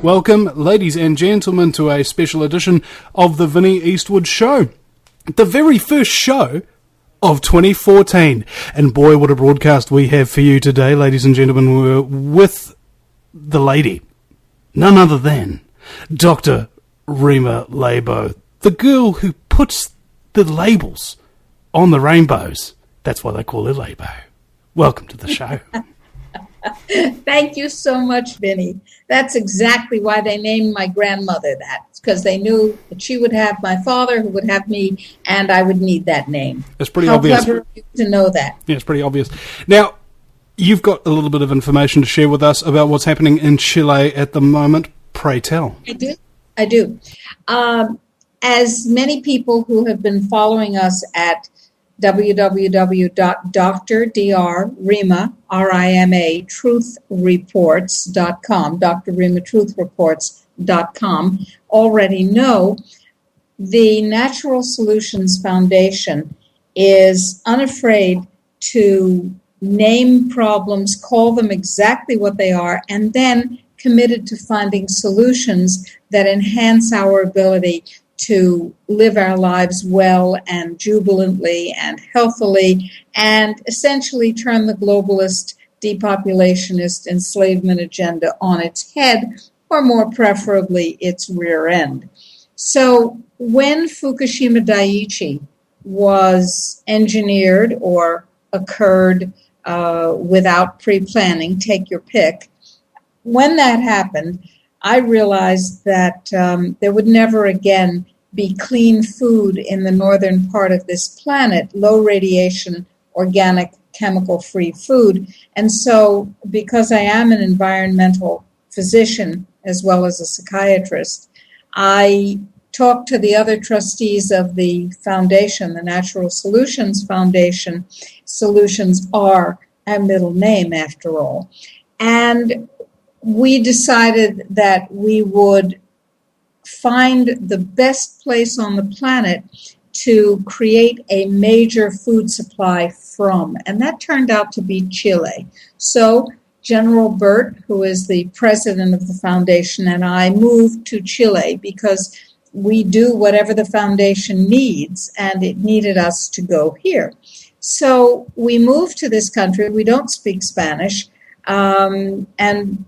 Welcome, ladies and gentlemen, to a special edition of the Vinnie Eastwood Show. The very first show of 2014. And boy, what a broadcast we have for you today, ladies and gentlemen. We're with the lady, none other than Dr. Rima Labo, the girl who puts the labels on the rainbows. That's why they call her Labo. Welcome to the show. Thank you so much, Vinny. That's exactly why they named my grandmother that, because they knew that she would have my father, who would have me, and I would need that name. It's pretty obvious. How clever of you to know that. Yeah, it's pretty obvious. Now, you've got a little bit of information to share with us about what's happening in Chile at the moment. Pray tell. I do. As many people who have been following us at www.drrima, R-I-M-A, truthreports.com, drrimatruthreports.com, already know, the Natural Solutions Foundation is unafraid to name problems, call them exactly what they are, and then committed to finding solutions that enhance our ability to live our lives well and jubilantly and healthily, and essentially turn the globalist, depopulationist enslavement agenda on its head, or more preferably its rear end. So when Fukushima Daiichi was engineered or occurred without pre-planning, take your pick, when that happened, I realized that there would never again be clean food in the northern part of this planet, low radiation, organic, chemical-free food. And so, because I am an environmental physician as well as a psychiatrist, I talked to the other trustees of the foundation, the Natural Solutions Foundation. Solutions are our middle name, after all. And we decided that we would find the best place on the planet to create a major food supply from, and that turned out to be Chile. So General Burt, who is the president of the foundation, and I moved to Chile because we do whatever the foundation needs, and it needed us to go here. So we moved to this country. We don't speak Spanish. And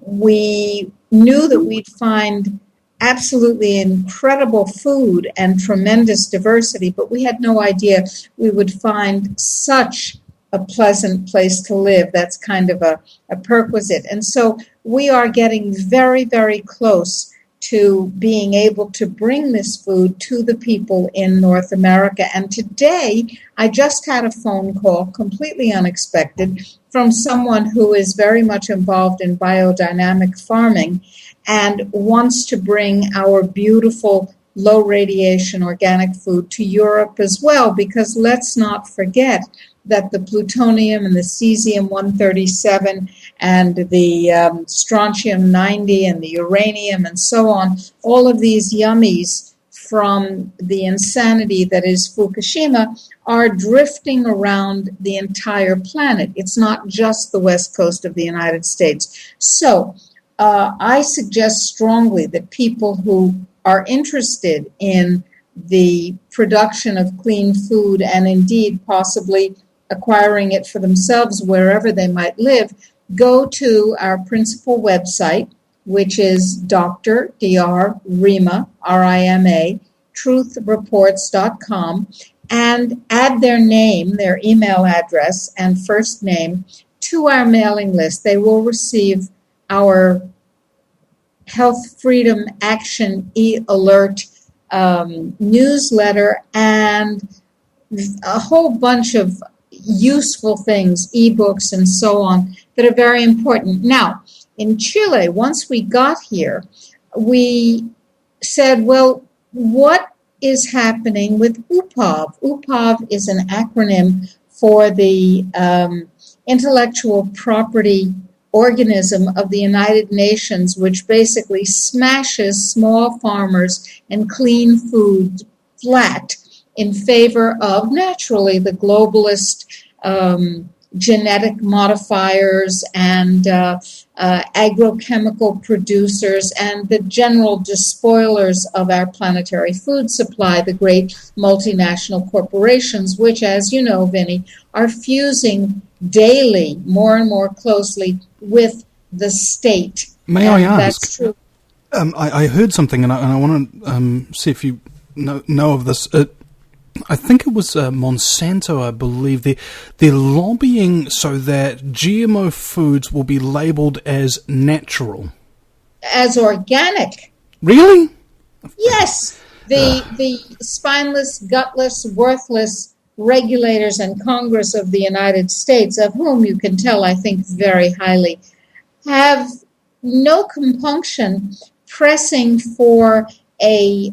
we knew that we'd find absolutely incredible food and tremendous diversity, but we had no idea we would find such a pleasant place to live. That's kind of a perquisite. And so we are getting very, very close to being able to bring this food to the people in North America. And today, I just had a phone call, completely unexpected, from someone who is very much involved in biodynamic farming and wants to bring our beautiful low radiation organic food to Europe as well, because let's not forget that the plutonium and the cesium-137 and the strontium-90 and the uranium and so on, all of these yummies from the insanity that is Fukushima are drifting around the entire planet. It's not just the west coast of the United States. So I suggest strongly that people who are interested in the production of clean food and indeed possibly acquiring it for themselves wherever they might live, go to our principal website, which is drrima, R-I-M-A, truthreports.com, and add their name, their email address, and first name to our mailing list. They will receive our Health Freedom Action e-alert newsletter and a whole bunch of useful things, ebooks and so on, that are very important. Now, in Chile, once we got here, we said, well, what is happening with UPOV? UPOV is an acronym for the Intellectual Property Organism of the United Nations, which basically smashes small farmers and clean food flat in favor of, naturally, the globalist genetic modifiers and agrochemical producers and the general despoilers of our planetary food supply, the great multinational corporations, which, as you know, Vinny, are fusing daily more and more closely with the state. May I ask? That's true. I heard something, and I want to see if you know of this. I think it was Monsanto, I believe. They're lobbying so that GMO foods will be labelled as natural. As organic. Really? Yes. The spineless, gutless, worthless regulators and Congress of the United States, of whom you can tell, I think, very highly, have no compunction pressing for a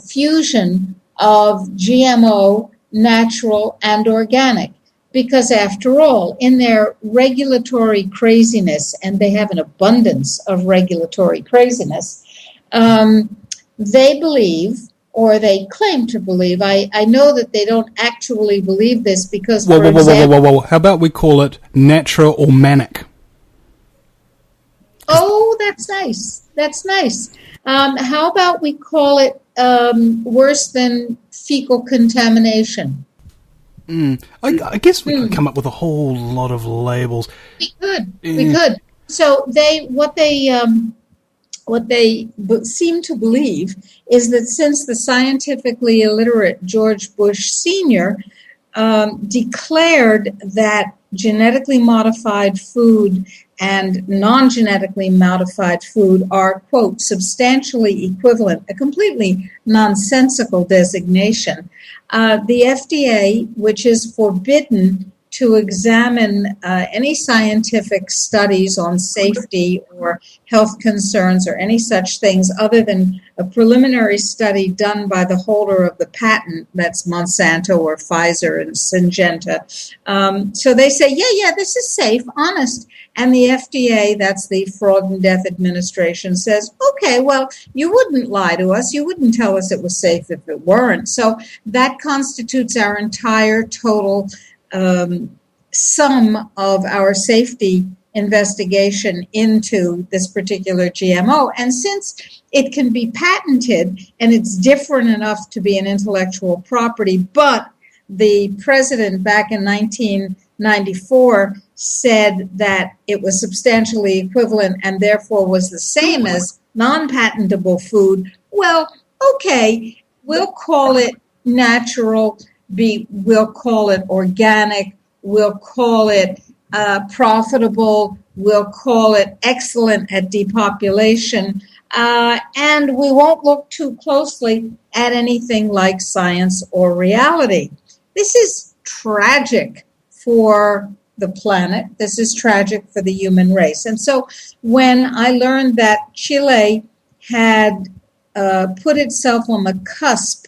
fusion of GMO, natural, and organic. Because after all, in their regulatory craziness, and they have an abundance of regulatory craziness, they believe, or they claim to believe, I know that they don't actually believe this because, for example... Whoa. How about we call it natural or manic? Oh, that's nice. That's nice. How about we call it worse than fecal contamination? I guess we could come up with a whole lot of labels. We could. So what they seem to believe is that since the scientifically illiterate George Bush Sr. Declared that genetically modified food and non-genetically modified food are, quote, substantially equivalent, a completely nonsensical designation. The FDA, which is forbidden to examine any scientific studies on safety or health concerns or any such things other than a preliminary study done by the holder of the patent, that's Monsanto or Pfizer and Syngenta. So they say, yeah, this is safe, honest. And the FDA, that's the Fraud and Death Administration, says, okay, well, you wouldn't lie to us. You wouldn't tell us it was safe if it weren't. So that constitutes our entire total sum of our safety investigation into this particular GMO. And since it can be patented and it's different enough to be an intellectual property, but the president back in 1994 said that it was substantially equivalent and therefore was the same as non-patentable food, well, okay, we'll call it natural, we'll call it organic, we'll call it profitable, we'll call it excellent at depopulation, and we won't look too closely at anything like science or reality. This is tragic for the planet. This is tragic for the human race. And so when I learned that Chile had put itself on the cusp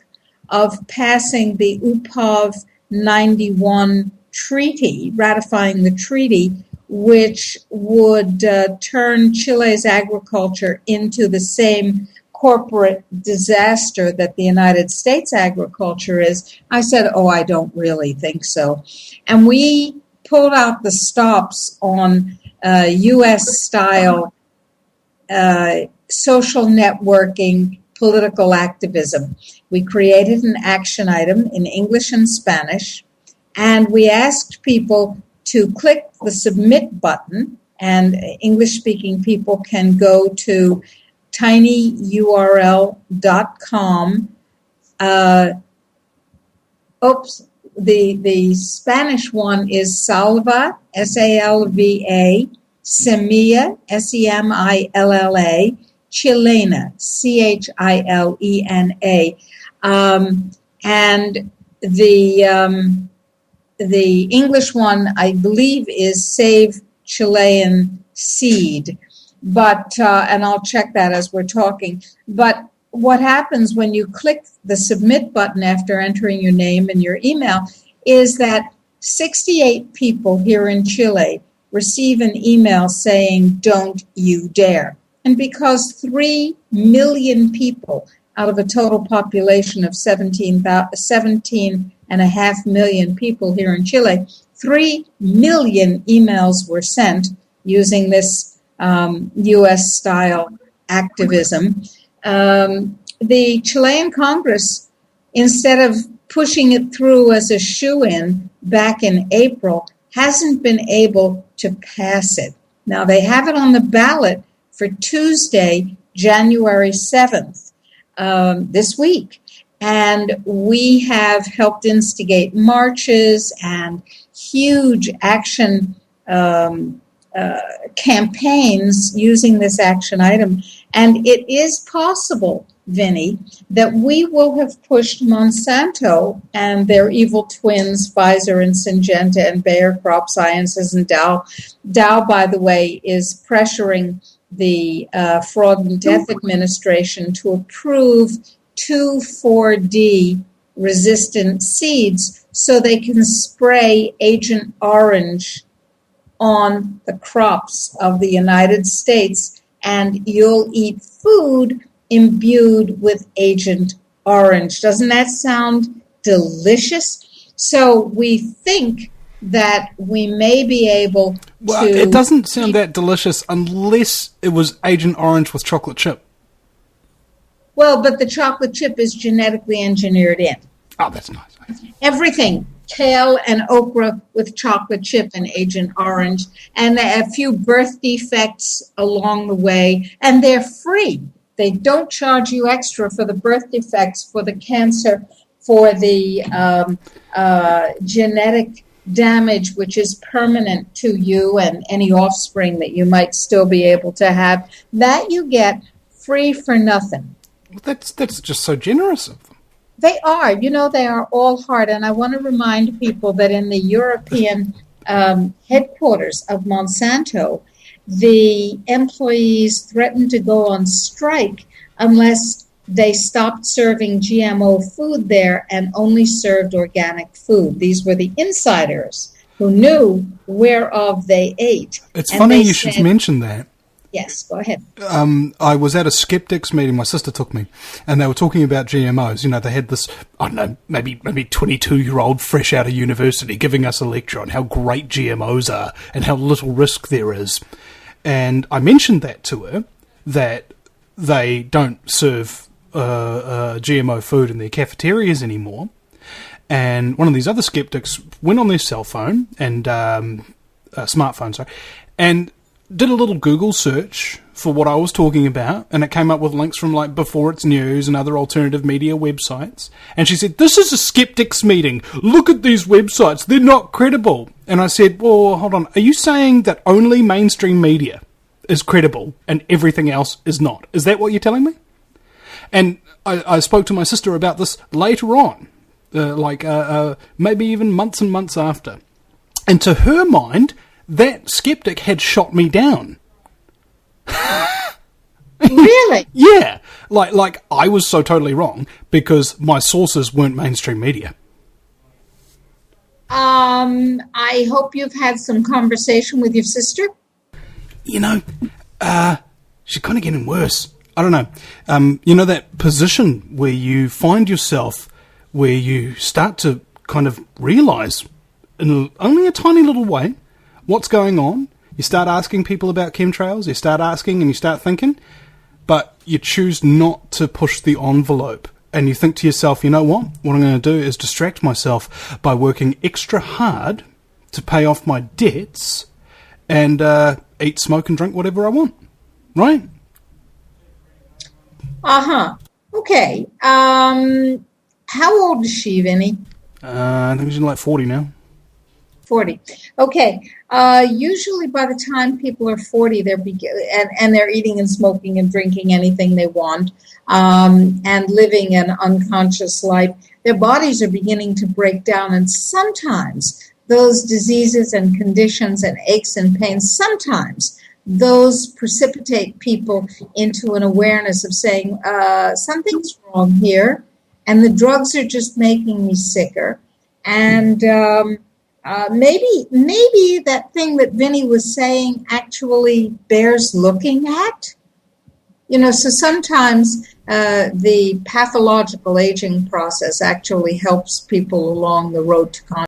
of passing the UPOV 91 treaty, ratifying the treaty, which would turn Chile's agriculture into the same corporate disaster that the United States agriculture is, I said, I don't really think so. And we pulled out the stops on U.S.-style social networking, political activism. We created an action item in English and Spanish, and we asked people to click the submit button, and English-speaking people can go to tinyurl.com. The Spanish one is Salva, S-A-L-V-A, Semilla, S-E-M-I-L-L-A, Chilena, C-H-I-L-E-N-A. And the English one, I believe, is Save Chilean Seed. But, and I'll check that as we're talking. But what happens when you click the submit button after entering your name and your email is that 68 people here in Chile receive an email saying, don't you dare. And because 3 million people out of a total population of 17.5 million people here in Chile, 3 million emails were sent using this U.S.-style activism. The Chilean Congress, instead of pushing it through as a shoo-in back in April, hasn't been able to pass it. Now, they have it on the ballot for Tuesday, January 7th, this week. And we have helped instigate marches and huge action campaigns using this action item. And it is possible, Vinny, that we will have pushed Monsanto and their evil twins, Pfizer and Syngenta and Bayer Crop Sciences and Dow. Dow, by the way, is pressuring the Fraud and Death Administration to approve 2,4-D resistant seeds so they can spray Agent Orange on the crops of the United States, and you'll eat food imbued with Agent Orange. Doesn't that sound delicious? So we think that we may be able to... Well, it doesn't sound that delicious unless it was Agent Orange with chocolate chip. Well, but the chocolate chip is genetically engineered in. Oh, that's nice. Everything. Kale and okra with chocolate chip and Agent Orange, and a few birth defects along the way, and they're free. They don't charge you extra for the birth defects, for the cancer, for the genetic damage, which is permanent to you and any offspring that you might still be able to have. That you get free for nothing. Well, that's just so generous of them. They are. They are all hard. And I want to remind people that in the European headquarters of Monsanto, the employees threatened to go on strike unless they stopped serving GMO food there and only served organic food. These were the insiders who knew whereof they ate. It's funny you should mention that. Yes, go ahead. I was at a skeptics meeting. My sister took me, and they were talking about GMOs. They had this, I don't know, maybe 22-year-old fresh out of university giving us a lecture on how great GMOs are and how little risk there is. And I mentioned that to her, that they don't serve GMO food in their cafeterias anymore. And one of these other skeptics went on their cell phone and smartphone, sorry, and did a little Google search for what I was talking about, and it came up with links from like Before It's News and other alternative media websites. And she said, "This is a skeptics meeting. Look at these websites. They're not credible." And I said, "Well, hold on. Are you saying that only mainstream media is credible and everything else is not? Is that what you're telling me?" And I spoke to my sister about this later on, maybe even months and months after. And to her mind, that skeptic had shot me down. Really? Yeah. Like I was so totally wrong because my sources weren't mainstream media. I hope you've had some conversation with your sister. She's kind of getting worse. I don't know. That position where you find yourself, where you start to kind of realise in only a tiny little way what's going on. You start asking people about chemtrails, you start asking and you start thinking, but you choose not to push the envelope. And you think to yourself, you know what? What I'm going to do is distract myself by working extra hard to pay off my debts and eat, smoke and drink whatever I want. Right? Uh-huh. Okay. How old is she, Vinny? I think she's like 40 now. 40. Okay. Usually by the time people are 40, and they're eating and smoking and drinking anything they want, and living an unconscious life, their bodies are beginning to break down. And sometimes those diseases and conditions and aches and pains, sometimes those precipitate people into an awareness of saying, something's wrong here, and the drugs are just making me sicker. And maybe that thing that Vinny was saying actually bears looking at. So sometimes the pathological aging process actually helps people along the road to consciousness.